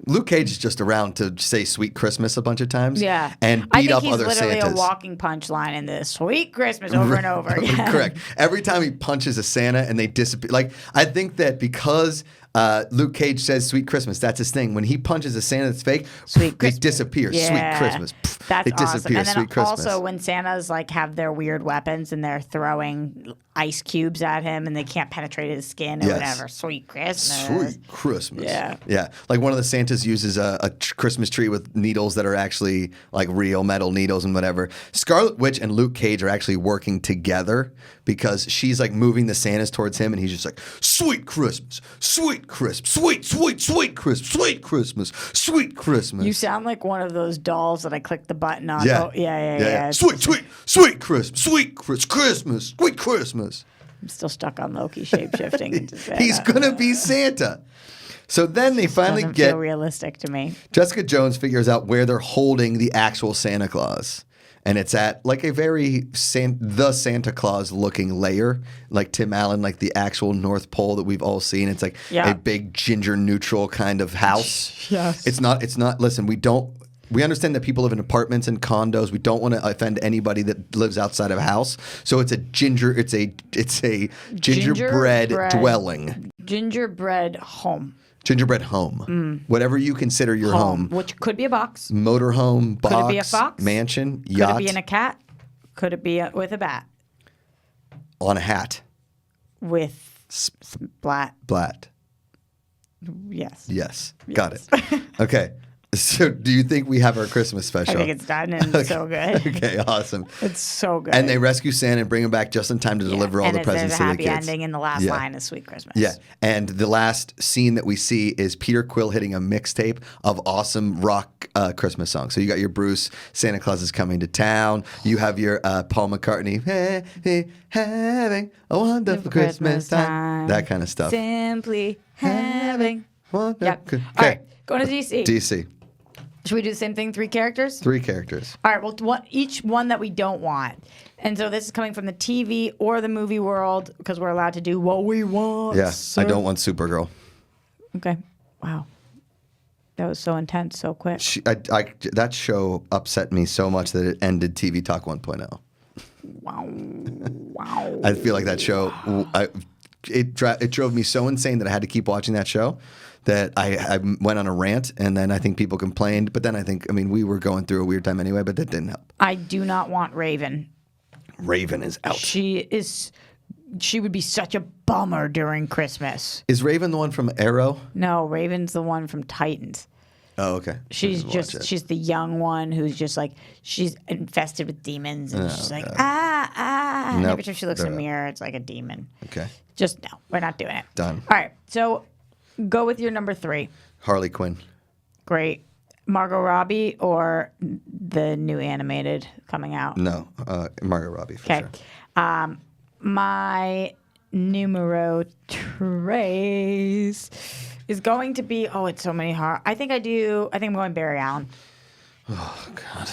Speaker 1: Luke Cage is just around to say Sweet Christmas a bunch of times.
Speaker 2: Yeah.
Speaker 1: And
Speaker 2: I
Speaker 1: beat
Speaker 2: think
Speaker 1: up
Speaker 2: he's
Speaker 1: other
Speaker 2: literally
Speaker 1: Santas.
Speaker 2: a walking punchline in this. Sweet Christmas over and over again.
Speaker 1: Correct. Every time he punches a Santa and they disappear. Like, I think that because Luke Cage says Sweet Christmas, that's his thing. When he punches a Santa that's fake,
Speaker 2: Sweet
Speaker 1: they
Speaker 2: Christmas.
Speaker 1: disappear.
Speaker 2: Yeah.
Speaker 1: Sweet Christmas.
Speaker 2: That's
Speaker 1: they disappear.
Speaker 2: awesome. And then
Speaker 1: Sweet Christmas.
Speaker 2: also when Santas like have their weird weapons and they're throwing ice cubes at him and they can't penetrate his skin or
Speaker 1: Yes.
Speaker 2: whatever. Sweet Christmas.
Speaker 1: Sweet Christmas.
Speaker 2: Yeah.
Speaker 1: Yeah. Like one of the Santas uses a Christmas tree with needles that are actually like real metal needles and whatever. Scarlet Witch and Luke Cage are actually working together because she's like moving the Santas towards him and he's just like, sweet Christmas, sweet Christmas, sweet Christmas, sweet Christmas, sweet Christmas.
Speaker 2: You sound like one of those dolls that I clicked the button on.
Speaker 1: Yeah.
Speaker 2: Oh, yeah.
Speaker 1: Sweet Christmas, sweet Christmas, sweet Christmas.
Speaker 2: I'm still stuck on Loki shapeshifting into Santa.
Speaker 1: He's going to be Santa. So then they finally
Speaker 2: Doesn't
Speaker 1: get
Speaker 2: feel realistic to me.
Speaker 1: Jessica Jones figures out where they're holding the actual Santa Claus. And it's at like a very the Santa Claus looking layer, like Tim Allen, like the actual North Pole that we've all seen. It's like a big ginger neutral kind of house.
Speaker 2: Yes.
Speaker 1: It's not, listen, we understand that people live in apartments and condos. We don't want to offend anybody that lives outside of a house. So it's a gingerbread dwelling.
Speaker 2: Gingerbread home.
Speaker 1: Gingerbread home. Whatever you consider your home.
Speaker 2: Which could be a box.
Speaker 1: Motorhome, box,
Speaker 2: Could it be a fox?
Speaker 1: mansion, yacht.
Speaker 2: Could it be in a cat? Could it be with a bat?
Speaker 1: On a hat.
Speaker 2: With splat.
Speaker 1: Blat.
Speaker 2: Yes.
Speaker 1: Yes. Got it. Okay. So do you think we have our Christmas special?
Speaker 2: I think it's done and it's so good.
Speaker 1: Okay, awesome.
Speaker 2: It's so good.
Speaker 1: And they rescue Santa and bring him back just in time to deliver all the presents to
Speaker 2: There's
Speaker 1: the
Speaker 2: a happy
Speaker 1: kids.
Speaker 2: ending in the last line of Sweet Christmas.
Speaker 1: Yeah. And the last scene that we see is Peter Quill hitting a mixtape of awesome rock Christmas songs. So you got your Bruce, Santa Claus is Coming to Town. You have your Paul McCartney, hey, having a wonderful Christmas time. That kind of stuff.
Speaker 2: Simply having.
Speaker 1: Wonderful.
Speaker 2: Yep.
Speaker 1: Okay.
Speaker 2: All right, going to DC.
Speaker 1: DC.
Speaker 2: Should we do the same thing? 3 characters?
Speaker 1: 3 characters.
Speaker 2: All right, well, each one that we don't want. And so this is coming from the TV or the movie world because we're allowed to do what we want.
Speaker 1: Yeah,
Speaker 2: sir.
Speaker 1: I don't want Supergirl.
Speaker 2: Okay. Wow. That was so intense, so quick.
Speaker 1: That show upset me so much that it ended TV Talk 1.0.
Speaker 2: Wow.
Speaker 1: I feel like that show, it drove me so insane that I had to keep watching that show that I went on a rant, and then I think people complained. But then we were going through a weird time anyway, but that didn't help.
Speaker 2: I do not want Raven.
Speaker 1: Raven is out.
Speaker 2: She would be such a bummer during Christmas.
Speaker 1: Is Raven the one from Arrow?
Speaker 2: No, Raven's the one from Titans.
Speaker 1: Oh, okay.
Speaker 2: She's the young one who's just like, she's infested with demons and she's like,
Speaker 1: God.
Speaker 2: And
Speaker 1: Nope.
Speaker 2: every time she looks in the mirror, it's like a demon.
Speaker 1: Okay.
Speaker 2: Just no, we're not doing it.
Speaker 1: Done.
Speaker 2: All right, so go with your number 3.
Speaker 1: Harley Quinn.
Speaker 2: Great. Margot Robbie or the new animated coming out?
Speaker 1: No, Margot Robbie for
Speaker 2: Okay.
Speaker 1: sure.
Speaker 2: My numero 3 is going to be, it's so many hard. I think I'm going Barry Allen.
Speaker 1: Oh, God.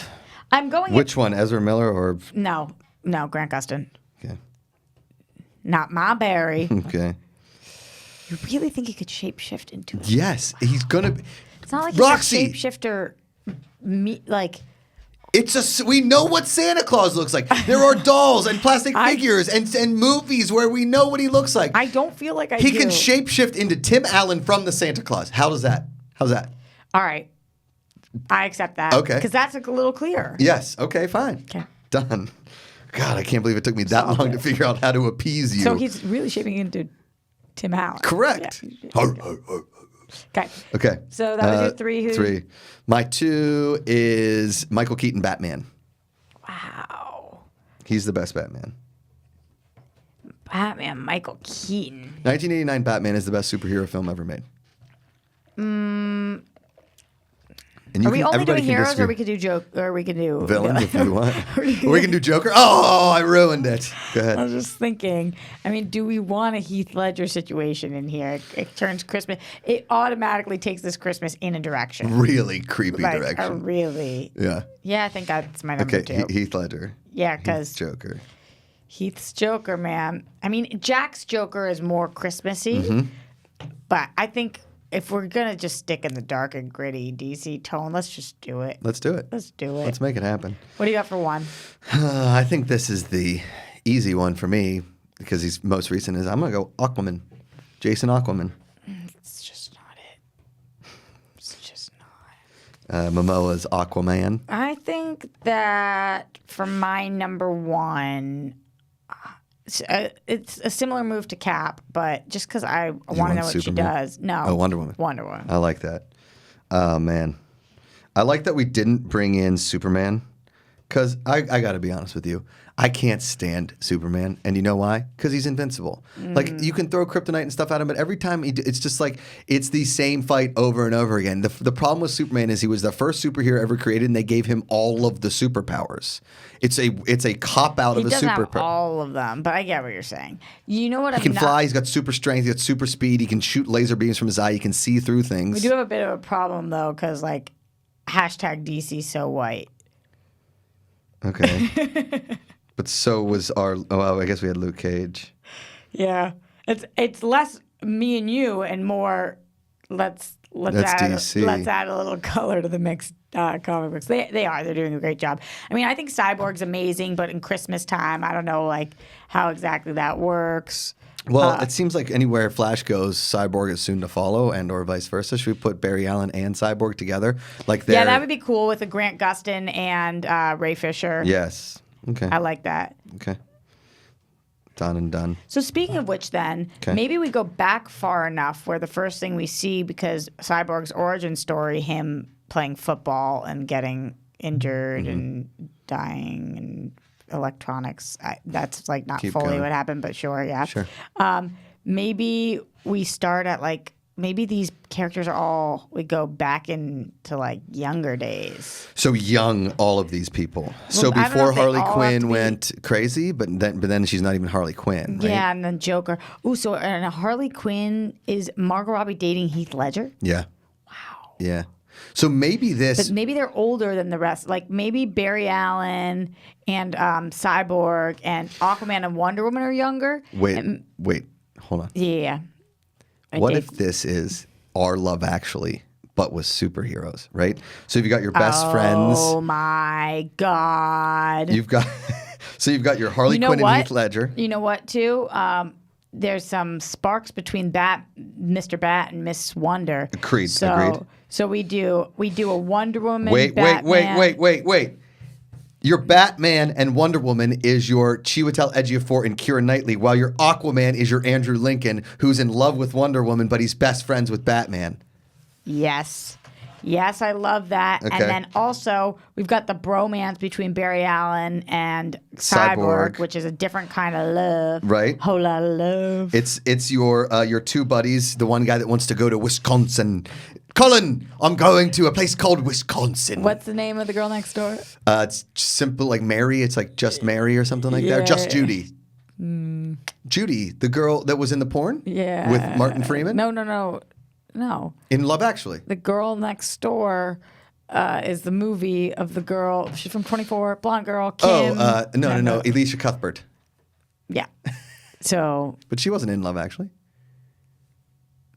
Speaker 2: I'm going.
Speaker 1: Which one, Ezra Miller or?
Speaker 2: No, Grant Gustin.
Speaker 1: Okay.
Speaker 2: Not my Barry.
Speaker 1: Okay.
Speaker 2: You really think he could shapeshift into it?
Speaker 1: Yes, he's gonna.
Speaker 2: It's not like
Speaker 1: Roxy!
Speaker 2: he's a shapeshifter,
Speaker 1: We know what Santa Claus looks like. There are dolls and plastic figures and movies where we know what he looks like.
Speaker 2: I don't feel like
Speaker 1: He can shapeshift into Tim Allen from the Santa Claus. How's that?
Speaker 2: All right. I accept that.
Speaker 1: Okay.
Speaker 2: Because that's a little clearer.
Speaker 1: Yes. Okay, fine.
Speaker 2: Okay.
Speaker 1: Done. God, I can't believe it took me that long to figure out how to appease you.
Speaker 2: So he's really shaping into Tim Allen.
Speaker 1: Correct.
Speaker 2: Yeah. Okay.
Speaker 1: Okay.
Speaker 2: So that was your three.
Speaker 1: Three. My two is Michael Keaton Batman.
Speaker 2: Wow.
Speaker 1: He's the best Batman.
Speaker 2: Batman, Michael Keaton.
Speaker 1: 1989 Batman is the best superhero film ever made. And
Speaker 2: Are we only doing heroes,
Speaker 1: disagree.
Speaker 2: or we could do
Speaker 1: Villains if you want? Or we can do Joker. Oh, I ruined it. Go ahead.
Speaker 2: I was just thinking. I mean, do we want a Heath Ledger situation in here? It turns Christmas. It automatically takes this Christmas in a direction.
Speaker 1: Really creepy
Speaker 2: Like,
Speaker 1: direction.
Speaker 2: Really.
Speaker 1: Yeah.
Speaker 2: Yeah, I think that's my number two.
Speaker 1: Heath Ledger.
Speaker 2: Yeah, because
Speaker 1: Joker.
Speaker 2: Heath's Joker, man. I mean, Jack's Joker is more Christmassy, but I think if we're gonna just stick in the dark and gritty DC tone, let's just do it.
Speaker 1: Let's do it.
Speaker 2: Let's do it.
Speaker 1: Let's make it happen.
Speaker 2: What do you got for one?
Speaker 1: I think this is the easy one for me because he's most recent. I'm gonna go Aquaman, Jason Aquaman.
Speaker 2: It's just not it. It's just not.
Speaker 1: Momoa's Aquaman.
Speaker 2: I think that for my number one, it's a similar move to Cap, but just because I want to know what
Speaker 1: Superman?
Speaker 2: she does. No.
Speaker 1: Oh, Wonder Woman.
Speaker 2: Wonder Woman.
Speaker 1: I like that. Oh man, I like that we didn't bring in Superman because I got to be honest with you. I can't stand Superman, and you know why? Because he's invincible. Like you can throw kryptonite and stuff at him, but every time it's just like it's the same fight over and over again. The problem with Superman is he was the first superhero ever created, and they gave him all of the superpowers. It's a cop out of a
Speaker 2: He doesn't have
Speaker 1: superpower.
Speaker 2: all of them, but I get what you're saying. You know what?
Speaker 1: He can fly. He's got super strength. He's got super speed. He can shoot laser beams from his eye. He can see through things.
Speaker 2: We do have a bit of a problem though, because like hashtag DC so white.
Speaker 1: Okay. But so was our. Oh, well, I guess we had Luke Cage.
Speaker 2: Yeah, it's less me and you and more let's
Speaker 1: That's
Speaker 2: add
Speaker 1: DC.
Speaker 2: let's add a little color to the mixed comic books. They're doing a great job. I mean, I think Cyborg's amazing, but in Christmas time, I don't know like how exactly that works.
Speaker 1: Well, it seems like anywhere Flash goes, Cyborg is soon to follow, and or vice versa. Should we put Barry Allen and Cyborg together? Yeah,
Speaker 2: that would be cool with a Grant Gustin and Ray Fisher.
Speaker 1: Yes. Okay.
Speaker 2: I like that.
Speaker 1: Okay. Done and done.
Speaker 2: So speaking of which, then maybe we go back far enough where the first thing we see, because Cyborg's origin story, him playing football and getting injured and dying and electronics. That's like not
Speaker 1: Keep
Speaker 2: fully
Speaker 1: going.
Speaker 2: what happened, but sure, yeah.
Speaker 1: Sure.
Speaker 2: Maybe we start at like maybe these characters we go back into like younger days.
Speaker 1: So young, all of these people. So
Speaker 2: I don't know
Speaker 1: before
Speaker 2: if they
Speaker 1: Harley
Speaker 2: all have
Speaker 1: Quinn
Speaker 2: to be-
Speaker 1: went crazy, but then she's not even Harley Quinn, right?
Speaker 2: Yeah, and then Joker. Ooh, so and Harley Quinn is Margot Robbie dating Heath Ledger?
Speaker 1: Yeah.
Speaker 2: Wow.
Speaker 1: Yeah. So maybe this.
Speaker 2: But maybe they're older than the rest. Like maybe Barry Allen and Cyborg and Aquaman and Wonder Woman are younger.
Speaker 1: Wait. Hold on.
Speaker 2: Yeah.
Speaker 1: What if this is our Love Actually, but with superheroes, right? So you've got your best friends.
Speaker 2: Oh my God.
Speaker 1: You've got your Harley Quinn and Heath Ledger.
Speaker 2: You know what, too? There's some sparks between Mr. Bat and Miss Wonder.
Speaker 1: Agreed.
Speaker 2: So we do a Wonder Woman.
Speaker 1: Wait. Your Batman and Wonder Woman is your Chiwetel Ejiofor and Keira Knightley, while your Aquaman is your Andrew Lincoln, who's in love with Wonder Woman, but he's best friends with Batman.
Speaker 2: Yes, I love that.
Speaker 1: Okay.
Speaker 2: And then also we've got the bromance between Barry Allen and Cyborg, which is a different kind of love.
Speaker 1: Right.
Speaker 2: Whole lot of love.
Speaker 1: It's your two buddies, the one guy that wants to go to Wisconsin. Colin, I'm going to a place called Wisconsin.
Speaker 2: What's the name of the girl next door?
Speaker 1: It's simple like Mary. It's like Just Mary or something like that. Or Just Judy. Judy, the girl that was in the porn?
Speaker 2: Yeah.
Speaker 1: With Martin Freeman?
Speaker 2: No.
Speaker 1: In Love Actually.
Speaker 2: The girl next door is the movie of the girl. She's from 24, blonde girl, Kim.
Speaker 1: No. Elisha Cuthbert.
Speaker 2: Yeah. So.
Speaker 1: But she wasn't in Love Actually.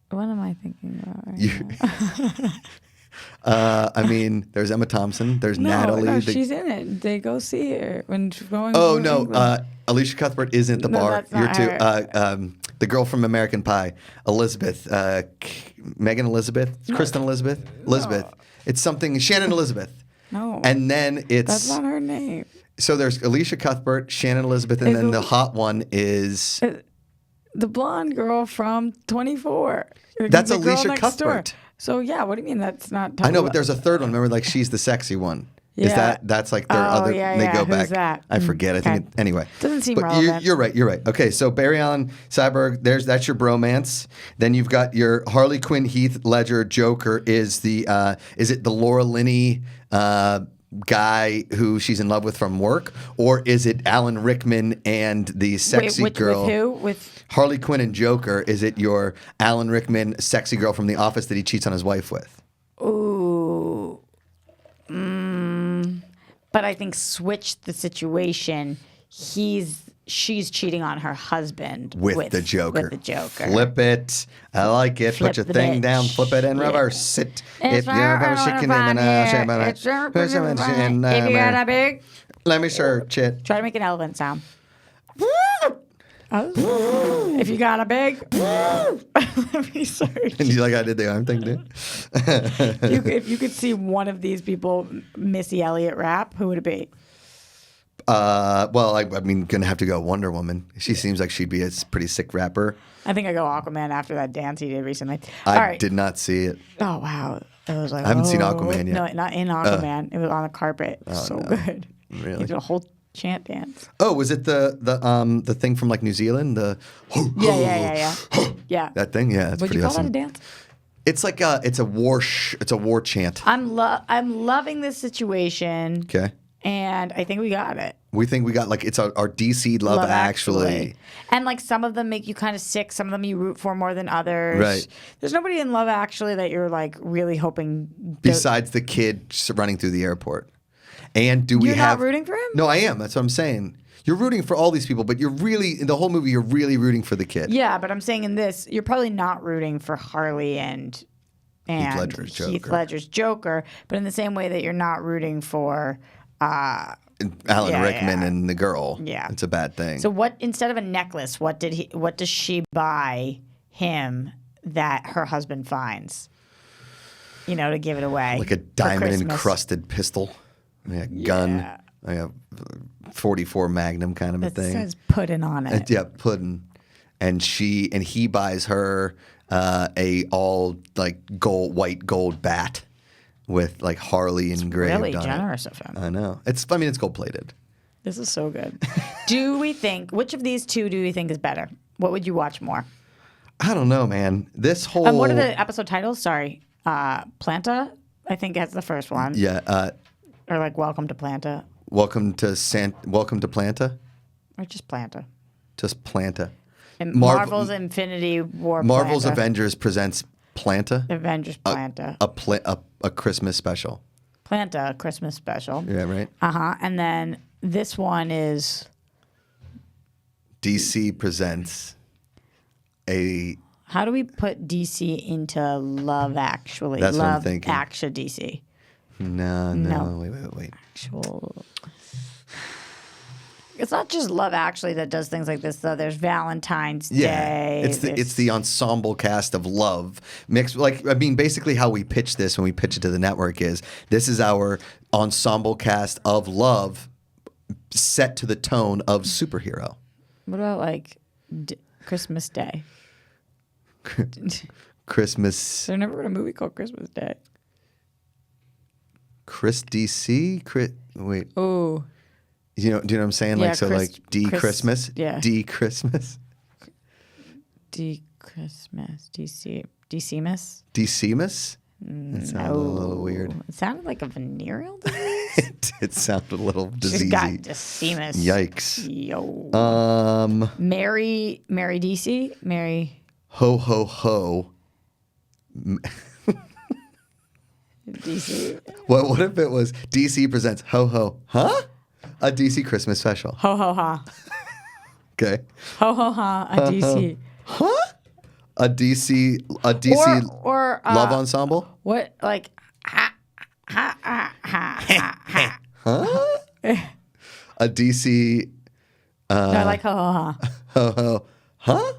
Speaker 2: What am I thinking about right now?
Speaker 1: I mean, there's Emma Thompson. There's Natalie.
Speaker 2: No, she's in it. They go see her when she's going.
Speaker 1: Oh
Speaker 2: to
Speaker 1: no,
Speaker 2: England.
Speaker 1: Alicia Cuthbert isn't at the
Speaker 2: No,
Speaker 1: bar.
Speaker 2: that's
Speaker 1: You're
Speaker 2: not
Speaker 1: too.
Speaker 2: her.
Speaker 1: The girl from American Pie, Elizabeth, Megan Elizabeth, Kristen Elizabeth, Elizabeth. It's something Shannon Elizabeth.
Speaker 2: No.
Speaker 1: And then it's
Speaker 2: That's not her name.
Speaker 1: so there's Alicia Cuthbert, Shannon Elizabeth, and then the hot one is
Speaker 2: The blonde girl from 24.
Speaker 1: That's
Speaker 2: The girl
Speaker 1: Alicia
Speaker 2: next door.
Speaker 1: Cuthbert.
Speaker 2: So yeah, what do you mean that's not?
Speaker 1: I know, but there's a third one. Remember, like she's the sexy one. Is
Speaker 2: Yeah.
Speaker 1: that's like their
Speaker 2: Oh,
Speaker 1: other?
Speaker 2: yeah,
Speaker 1: they
Speaker 2: yeah.
Speaker 1: go
Speaker 2: Who's
Speaker 1: back.
Speaker 2: that?
Speaker 1: I forget. I think
Speaker 2: Okay.
Speaker 1: anyway.
Speaker 2: Doesn't seem
Speaker 1: but
Speaker 2: relevant.
Speaker 1: You're right. You're right. Okay, so Barry Allen, Cyborg. That's your bromance. Then you've got your Harley Quinn, Heath Ledger, Joker. Is it the Laura Linney guy who she's in love with from work, or is it Alan Rickman and the sexy girl?
Speaker 2: With who? With
Speaker 1: Harley Quinn and Joker. Is it your Alan Rickman sexy girl from The Office that he cheats on his wife with?
Speaker 2: ooh. But I think switch the situation. She's cheating on her husband
Speaker 1: With the Joker.
Speaker 2: With the Joker.
Speaker 1: Flip it. I like it.
Speaker 2: Flip
Speaker 1: Put your
Speaker 2: the
Speaker 1: thing
Speaker 2: bitch.
Speaker 1: down. Flip it and
Speaker 2: Yeah.
Speaker 1: reverse it.
Speaker 2: If you got a big,
Speaker 1: Let me search it.
Speaker 2: try to make an elephant sound. Oh. If you got a big, let me search.
Speaker 1: And you like I did the arm thing, dude.
Speaker 2: If you could see one of these people, Missy Elliott rap, who would it be?
Speaker 1: Well, I mean, gonna have to go Wonder Woman. She seems like she'd be a pretty sick rapper.
Speaker 2: I think I go Aquaman after that dance he did recently.
Speaker 1: I
Speaker 2: All right.
Speaker 1: did not see it.
Speaker 2: Oh wow, it was like
Speaker 1: I haven't seen
Speaker 2: oh.
Speaker 1: Aquaman yet.
Speaker 2: No, not in Aquaman. It was on the carpet. So
Speaker 1: no.
Speaker 2: good.
Speaker 1: Really?
Speaker 2: He did a whole chant dance.
Speaker 1: Oh, was it the thing from like New Zealand? The
Speaker 2: Yeah.
Speaker 1: that thing? Yeah, that's
Speaker 2: Would
Speaker 1: pretty
Speaker 2: you call
Speaker 1: awesome.
Speaker 2: that a dance?
Speaker 1: It's like it's a war chant.
Speaker 2: I'm loving this situation,
Speaker 1: Okay.
Speaker 2: and I think we got it.
Speaker 1: We think we got like it's our DC Love Actually.
Speaker 2: And like some of them make you kind of sick. Some of them you root for more than others.
Speaker 1: Right.
Speaker 2: There's nobody in Love Actually that you're like really hoping.
Speaker 1: Besides the kid running through the airport. And do we
Speaker 2: You're
Speaker 1: have
Speaker 2: not rooting for him?
Speaker 1: No, I am. That's what I'm saying. You're rooting for all these people, but you're really in the whole movie. You're really rooting for the kid.
Speaker 2: Yeah, but I'm saying in this, you're probably not rooting for Harley and
Speaker 1: Heath Ledger's Joker.
Speaker 2: But in the same way that you're not rooting for.
Speaker 1: Alan Rickman and the girl.
Speaker 2: Yeah.
Speaker 1: It's a bad thing.
Speaker 2: So what instead of a necklace, what does she buy him that her husband finds? You know, to give it away.
Speaker 1: like a
Speaker 2: for
Speaker 1: diamond
Speaker 2: Christmas.
Speaker 1: encrusted pistol, a gun,
Speaker 2: Yeah.
Speaker 1: like a 44 Magnum kind of a
Speaker 2: It
Speaker 1: thing.
Speaker 2: says pudding on it.
Speaker 1: Yeah, pudding. And he buys her a all like white gold bat with like Harley engraved
Speaker 2: Really
Speaker 1: on
Speaker 2: generous of him.
Speaker 1: it. I know. It's gold plated.
Speaker 2: This is so good. Which of these two do you think is better? What would you watch more?
Speaker 1: I don't know, man. This whole
Speaker 2: And what are the episode titles? Sorry. Planta, I think that's the first one.
Speaker 1: yeah.
Speaker 2: Or like Welcome to Planta.
Speaker 1: Welcome to Planta.
Speaker 2: Or just Planta.
Speaker 1: Just Planta.
Speaker 2: And
Speaker 1: Marvel-
Speaker 2: Marvel's Infinity War
Speaker 1: Marvel's
Speaker 2: Planta.
Speaker 1: Avengers presents Planta.
Speaker 2: Avengers Planta.
Speaker 1: A Christmas special.
Speaker 2: Planta, Christmas special.
Speaker 1: Yeah, right.
Speaker 2: And then this one is
Speaker 1: DC presents a.
Speaker 2: how do we put DC into Love Actually?
Speaker 1: That's what I'm
Speaker 2: Love
Speaker 1: thinking.
Speaker 2: Actually DC.
Speaker 1: No. Wait.
Speaker 2: Actual. It's not just Love Actually that does things like this though. There's Valentine's Day.
Speaker 1: It's the ensemble cast of love mixed. Like I mean, basically how we pitch this when we pitch it to the network is this is our ensemble cast of love set to the tone of superhero.
Speaker 2: What about like Christmas Day?
Speaker 1: Christmas.
Speaker 2: There never been a movie called Christmas Day.
Speaker 1: Chris DC. Wait.
Speaker 2: Oh.
Speaker 1: Do you know what I'm saying?
Speaker 2: Yeah,
Speaker 1: like so, like Christmas.
Speaker 2: Yeah.
Speaker 1: Christmas.
Speaker 2: Christmas. DC-mas?
Speaker 1: Miss. That sounded a little weird.
Speaker 2: It sounded like a venereal disease.
Speaker 1: It sounded a little
Speaker 2: She's
Speaker 1: diseasey.
Speaker 2: got Decimus.
Speaker 1: Yikes.
Speaker 2: Yo. Mary DC? Mary
Speaker 1: Ho ho ho.
Speaker 2: DC?
Speaker 1: What if it was DC presents Ho Ho? Huh? A DC Christmas special.
Speaker 2: Ho ho ha.
Speaker 1: Okay.
Speaker 2: Ho ho ha. A DC.
Speaker 1: Huh? A DC
Speaker 2: Or
Speaker 1: love ensemble?
Speaker 2: what like Ha, ha, ha, ha,
Speaker 1: Huh? A DC.
Speaker 2: No, I like ho, ho, ha.
Speaker 1: Ho ho. Huh?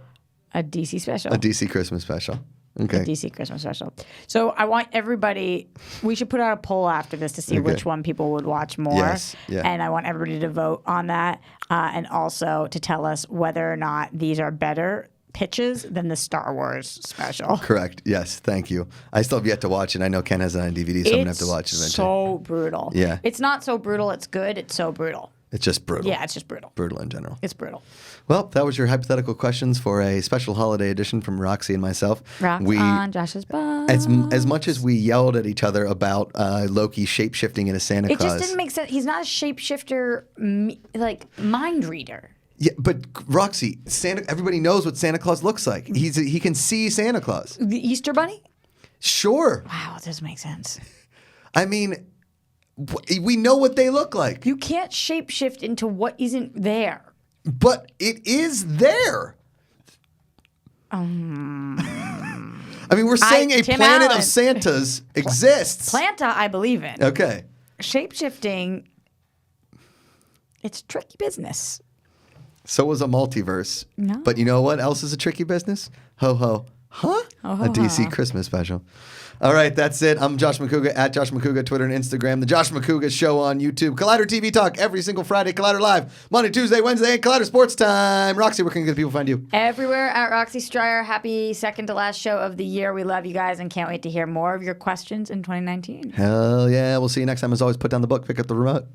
Speaker 2: A DC special.
Speaker 1: A DC Christmas special. Okay.
Speaker 2: A DC Christmas special. So I want everybody, we should put out a poll after this to see which one people would watch more.
Speaker 1: Yes, yeah.
Speaker 2: And I want everybody to vote on that and also to tell us whether or not these are better pitches than the Star Wars special.
Speaker 1: Correct. Yes. Thank you. I still have yet to watch it. I know Ken has it on DVD, so I'm going to have to watch it eventually.
Speaker 2: So brutal.
Speaker 1: Yeah.
Speaker 2: It's not so brutal. It's good. It's so brutal.
Speaker 1: It's just brutal.
Speaker 2: Yeah, it's just brutal.
Speaker 1: Brutal in general.
Speaker 2: It's brutal.
Speaker 1: Well, that was your hypothetical questions for a special holiday edition from Roxy and myself.
Speaker 2: Rock on Josh's butt.
Speaker 1: As much as we yelled at each other about Loki shape-shifting into Santa
Speaker 2: It
Speaker 1: Claus.
Speaker 2: just didn't make sense. He's not a shapeshifter, like mind reader.
Speaker 1: Yeah, but Roxy, everybody knows what Santa Claus looks like. He can see Santa Claus.
Speaker 2: The Easter Bunny?
Speaker 1: Sure.
Speaker 2: Wow, it doesn't make sense.
Speaker 1: I mean, we know what they look like.
Speaker 2: You can't shapeshift into what isn't there.
Speaker 1: But it is there. I mean, we're saying a
Speaker 2: Tim
Speaker 1: planet
Speaker 2: Allen.
Speaker 1: of Santas exists.
Speaker 2: Planta, I believe in.
Speaker 1: Okay.
Speaker 2: Shapeshifting, it's tricky business.
Speaker 1: So was a multiverse.
Speaker 2: No.
Speaker 1: But you know what else is a tricky business? Ho ho. Huh?
Speaker 2: Ho, ho,
Speaker 1: A DC
Speaker 2: ha.
Speaker 1: Christmas special. All right, that's it. I'm Josh McCouga at Josh McCouga, Twitter and Instagram. The Josh McCouga Show on YouTube. Collider TV Talk every single Friday. Collider Live Monday, Tuesday, Wednesday, and Collider Sports Time. Roxy, where can good people find you?
Speaker 2: Everywhere at Roxy Stryer. Happy second to last show of the year. We love you guys and can't wait to hear more of your questions in 2019.
Speaker 1: Hell yeah. We'll see you next time. As always, put down the book, pick up the remote.